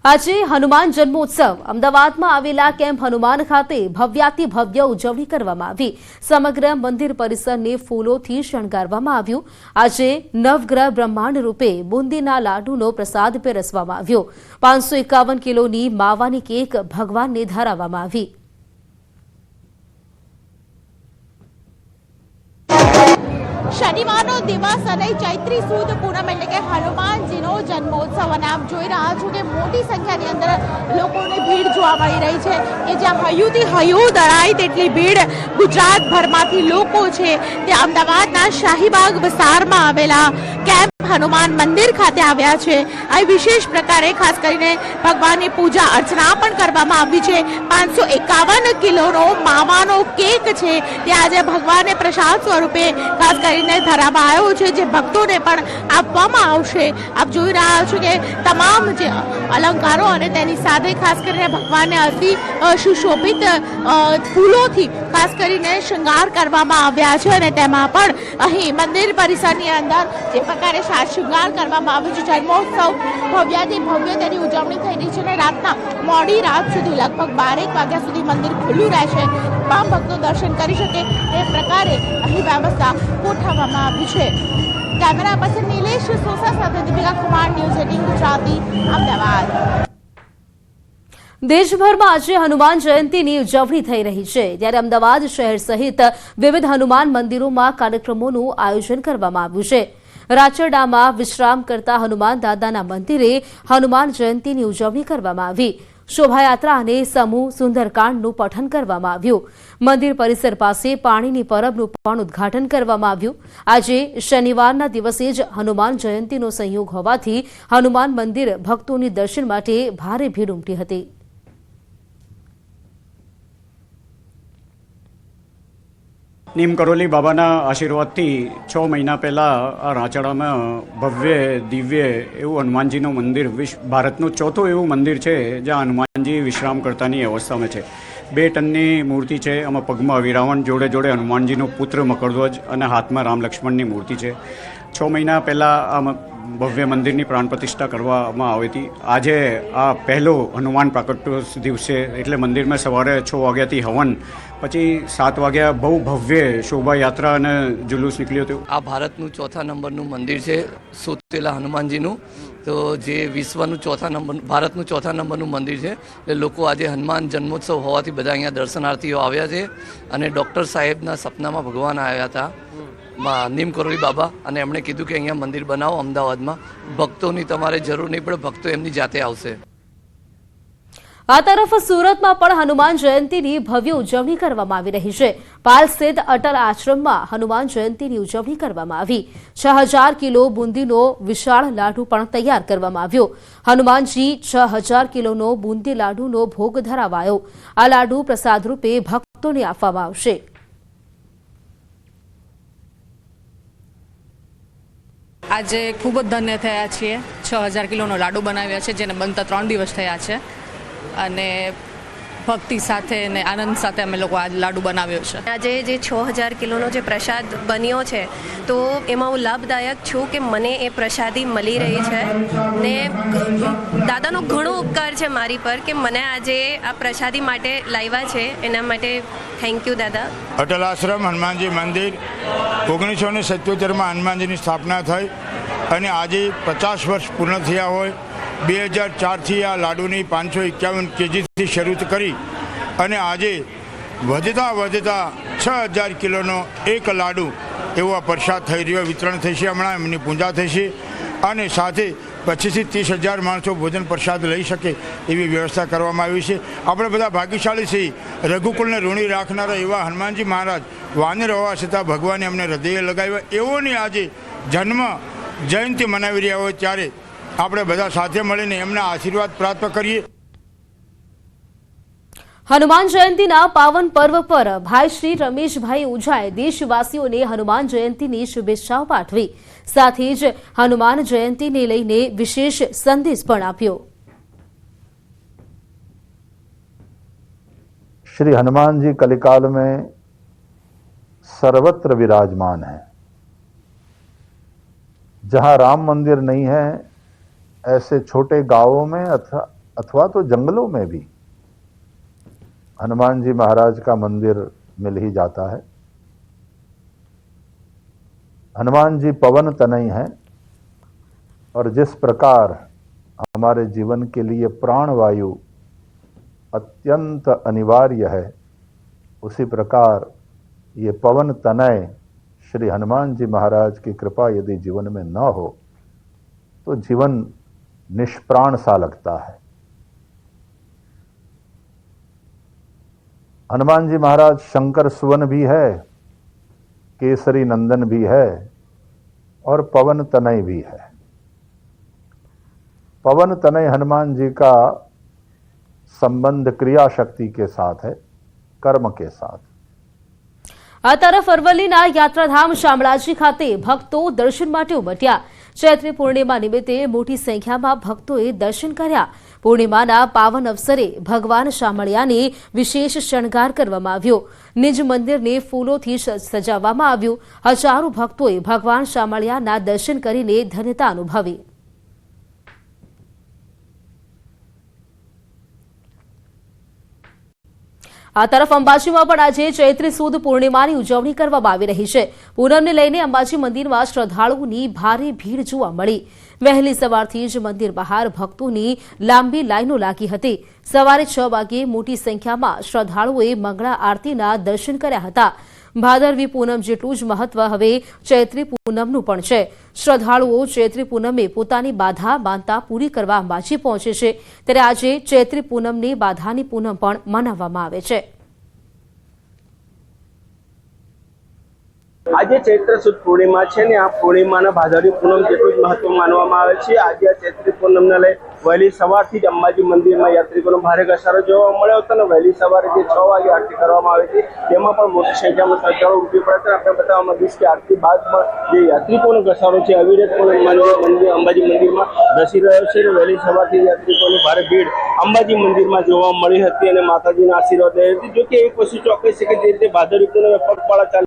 આજે હનુમાન જન્મોત્સવ અમદાવાદમાં આવેલા કેમ્પ હનુમાન ખાતે ભવ્યાતિ ભવ્ય ઉજવણી કરવામાં આવી। સમગ્ર મંદિર પરિસરને ફૂલોથી શણગારવામાં આવ્યું। આજે નવગ્રહ બ્રહ્માંડ રૂપે બુંદીના લાડુનો પ્રસાદ પીરસવામાં આવ્યો। 551 કિલોની માવાની કેક ભગવાનને ધરાવવામાં આવી। શનિવારનો દિવસ અને ચૈત્રી સુદ પૂનમ એટલે કે હનુમાનજીનો જન્મોત્સવ અને આપ જોઈ રહ્યા છો કે મોટી સંખ્યાની અંદર લોકોની ભીડ જોવા મળી રહી છે કે જ્યાં હૈયુંથી હૈયું દળાય તેટલી ભીડ ગુજરાતભરમાંથી લોકો છે તે અમદાવાદના શાહીબાગ વિસ્તારમાં આવેલા કેમ્પ હનુમાન મંદિર ખાતે આવ્યા છે। આ વિશેષ પ્રકારે ખાસ કરીને ભગવાનની પૂજા અર્ચના પણ કરવામાં આવી છે। 551 કિલોનો માવાનો કેક છે તે આજે ભગવાનને પ્રસાદ સ્વરૂપે ખાસ કરીને ધરાવવામાં આવ્યો છે જે ભક્તોને પણ આપવામાં આવશે। આપ જોઈ રહ્યા છો કે તમામ જે અલંકારો અને તેની સાથે ખાસ કરીને ભગવાનને અતિ સુશોભિત ફૂલોથી ખાસ કરીને શૃંગાર કરવામાં આવ્યા છે અને તેમાં પણ અહીં મંદિર પરિસરની અંદર જે પ્રકારે શૃંગાર કરવામાં આવ્યો છે। જન્મોત્સવ ભવ્યાથી ભવ્ય તેની ઉજવણી થઈ રહી છે અને રાતના મોડી રાત સુધી લગભગ 12 વાગ્યા સુધી મંદિર ખુલ્લું રહેશે। તમામ ભક્તો દર્શન કરી શકે એ પ્રકારે અહીં વ્યવસ્થા ગોઠવવામાં આવી છે। કેમેરા પર્સન નિલેશ સોસા સાથે દીપિકા કુમાર, ન્યૂઝ 18 ગુજરાતી, અમદાવાદ। દેશભરમાં આજે હનુમાન જયંતીની ઉજવણી થઈ રહી છે ત્યારે અમદાવાદ શહેર સહિત વિવિધ હનુમાન મંદિરોમાં કાર્યક્રમોનું આયોજન કરવામાં આવ્યું છે। રાચરડામાં વિશ્રામ કરતા હનુમાન દાદાના મંદિરે હનુમાન જયંતીની ઉજવણી કરવામાં આવી। શોભાયાત્રા અને સમૂહ સુંદરકાંડનું પઠન કરવામાં આવ્યું। મંદિર પરિસર પાસે પાણીની પરબનું પણ ઉદ્ઘાટન કરવામાં આવ્યું। આજે શનિવારના દિવસે જ હનુમાન જયંતીનો સંયોગ હોવાથી હનુમાન મંદિર ભક્તોની દર્શન માટે ભારે ભીડ ઉમટી હતી। નીમ કરોલી બાબાના આશીર્વાદથી 6 મહિના પહેલાં આ રાચડામાં ભવ્ય દિવ્ય એવું હનુમાનજીનું મંદિર ભારતનું ચોથું એવું મંદિર છે જ્યાં હનુમાનજી વિશ્રામ કરતાની અવસ્થામાં છે। 2 ટનની મૂર્તિ છે। આમાં પગમાં વિરાવણ, જોડે જોડે હનુમાનજીનો પુત્ર મકરધ્વજ અને હાથમાં રામ લક્ષ્મણની મૂર્તિ છે। 6 મહિના પહેલાં આ ભવ્ય મંદિરની પ્રાણ પ્રતિષ્ઠા કરવામાં આવી હતી। આજે આ પહેલો હનુમાન પ્રાકટ્ય દિવસ છે એટલે મંદિરમાં સવારે 6 વાગ્યાથી હવન, પછી 7 વાગ્યા બહુ ભવ્ય શોભાયાત્રા અને જુલુસ નીકળ્યું હતું। આ ભારતનું 4થા નંબરનું મંદિર છે સોતેલા હનુમાનજીનું, તો જે વિશ્વનું ભારતનું 4થા નંબરનું મંદિર છે એટલે લોકો આજે હનુમાન જન્મોત્સવ હોવાથી બધા અહીંયા દર્શનાર્થીઓ આવ્યા છે અને ડૉક્ટર સાહેબના સપનામાં ભગવાન આવ્યા હતા નીમ કરોલી બાબા અને એમણે કીધું કે અહીંયા મંદિર બનાવો અમદાવાદમાં, ભક્તોની તમારે જરૂર નહીં પડે, ભક્તો એમની જાતે આવશે। આ તરફ સુરતમાં પણ હનુમાન જયંતીની ભવ્ય ઉજવણી કરવામાં આવી રહી છે। પાલ સ્થિત અટલ આશ્રમમાં હનુમાન જયંતીની ઉજવણી કરવામાં આવી। 6000 કિલો બુંદીનો વિશાળ લાડુ પણ તૈયાર કરવામાં આવ્યો। હનુમાનજી 6000 કિલોનો બુંદી લાડુનો ભોગ ધરાવાયો। આ લાડુ પ્રસાદ રૂપે ભક્તોને આપવામાં આવશે। આજે ખૂબ જ ધન્ય થયા છીએ। 6000 કિલોનો લાડુ બનાવ્યા છે જેને બનતા 3 દિવસ થયા છે અને ભક્તિ સાથે અને આનંદ સાથે અમે લોકો આ લાડુ બનાવ્યો છે। આજે જે 6000 કિલોનો જે પ્રસાદ બન્યો છે તો એમાં હું લાભદાયક છું કે મને એ પ્રસાદી મળી રહી છે ને દાદાનો ઘણો ઉપકાર છે મારી પર કે મને આજે આ પ્રસાદી માટે લાવ્યા છે, એના માટે થેન્ક યુ દાદા। અટલ આશ્રમ હનુમાનજી મંદિર 1977માં હનુમાનજીની સ્થાપના થઈ અને આજે 50 વર્ષ પૂર્ણ થયા હોય। 2004થી આ લાડુની 551 કેજીથી શરૂ કરી અને આજે વધતા 6000 કિલોનો એક લાડુ એવો આ પ્રસાદ થઈ રહ્યો, વિતરણ થશે। હમણાં એમની પૂજા થશે અને સાથે 25થી 30,000 માણસો ભોજન પ્રસાદ લઈ શકે એવી વ્યવસ્થા કરવામાં આવી છે। આપણે બધા ભાગ્યશાળી છીએ। રઘુકુળને ઋણી રાખનારા એવા હનુમાનજી મહારાજ વાનર હોવા છતાં ભગવાને એમને હૃદય લગાવ્યા, એવોની આજે જન્મ જયંતિ મનાવી રહ્યા હોય ત્યારે આપણે બધા સાથે મળીને એમના આશીર્વાદ પ્રાપ્ત કરીએ। હનુમાન જયંતીના પાવન પર્વ પર ભાઈ શ્રી રમેશભાઈ ઓઝાએ દેશવાસીઓને હનુમાન જયંતીની શુભેચ્છાઓ પાઠવી। સાથે જ હનુમાન જયંતીને લઈને વિશેષ સંદેશ પણ આપ્યો। श्री हनुमान जी कलिकाल में सर्वत्र विराजमान है। जहां राम मंदिर नहीं है ऐसे छोटे गांवों में अथवा अथवा तो जंगलों में भी हनुमान जी महाराज का मंदिर मिल ही जाता है। हनुमान जी पवन तनय हैं और जिस प्रकार हमारे जीवन के लिए प्राणवायु अत्यंत अनिवार्य है, उसी प्रकार ये पवन तनय श्री हनुमान जी महाराज की कृपा यदि जीवन में न हो तो जीवन निष्प्राण सा लगता है। हनुमान जी महाराज शंकर सुवन भी है, केसरी नंदन भी है और पवन तनय भी है। पवन तनय हनुमान जी का संबंध क्रिया शक्ति के साथ है, कर्म के साथ। આ તરફ અરવલ્લીના યાત્રાધામ શામળાજી ખાતે ભક્તો દર્શન માટે ઉમટ્યા। ચૈત્રી પૂર્ણિમા નિમિત્તે મોટી સંખ્યામાં ભક્તોએ દર્શન કર્યા। પૂર્ણિમાના પાવન અવસરે ભગવાન શામળિયાને વિશેષ શણગાર કરવામાં આવ્યો। નિજ મંદિરને ફૂલોથી સજાવવામાં આવ્યું। હજારો ભક્તોએ ભગવાન શામળિયાના દર્શન કરીને ધન્યતા અનુભવી। આ તરફ અંબાજીમાં પણ આજે ચૈત્રી સુદ પૂર્ણિમાની ઉજવણી કરવામાં આવી રહી છે। પૂનમને લઈને અંબાજી મંદિરમાં શ્રદ્ધાળુઓની ભારે ભીડ જોવા મળી। વહેલી સવારથી જ મંદિર બહાર ભક્તોની લાંબી લાઈનો લાગી હતી। સવારે 6 વાગ્યે મોટી સંખ્યામાં શ્રદ્ધાળુઓએ મંગળા આરતીના દર્શન કર્યા હતા। ભાદરવી પૂનમ જેટલું જ મહત્વ હવે ચૈત્રી પૂનમનું પણ છે। શ્રદ્ધાળુઓ ચૈત્રી પૂનમે પોતાની બાધા માનતા પૂરી કરવા અંબાજી પહોંચે છે, ત્યારે આજે ચૈત્રી પૂનમની બાધાની પૂનમ પણ મનાવવામાં આવે છે। આજે ચૈત્ર સુદ પૂર્ણિમા છે ને, આ પૂર્ણિમાના ભાદરવી પૂનમ જેટલું જ મહત્વ માનવામાં આવે છે। આજે આ ચૈત્રી પૂનમને લઈ વહેલી સવારથી જ અંબાજી મંદિરમાં યાત્રિકોનો ભારે ઘસારો જોવા મળ્યો હતો અને વહેલી સવારે જે 6 વાગે આરતી કરવામાં આવી હતી તેમાં પણ મોટી સંખ્યામાં શ્રદ્ધાળુઓ ઉમટી પડ્યા હતા। આપણે બતાવવા માંગીશ કે આરતી બાદ પણ જે યાત્રિકોનો ઘસારો છે અવિરત અંબાજી મંદિરમાં ધસી રહ્યો છે। વહેલી સવારથી યાત્રિકોની ભારે ભીડ અંબાજી મંદિરમાં જોવા મળી હતી અને માતાજીના આશીર્વાદ રહી હતી। જોકે એક વસ્તુ ચોક્કસ છે કે જે રીતે ભાદરવી પૂનમે પગપાળા ચાલી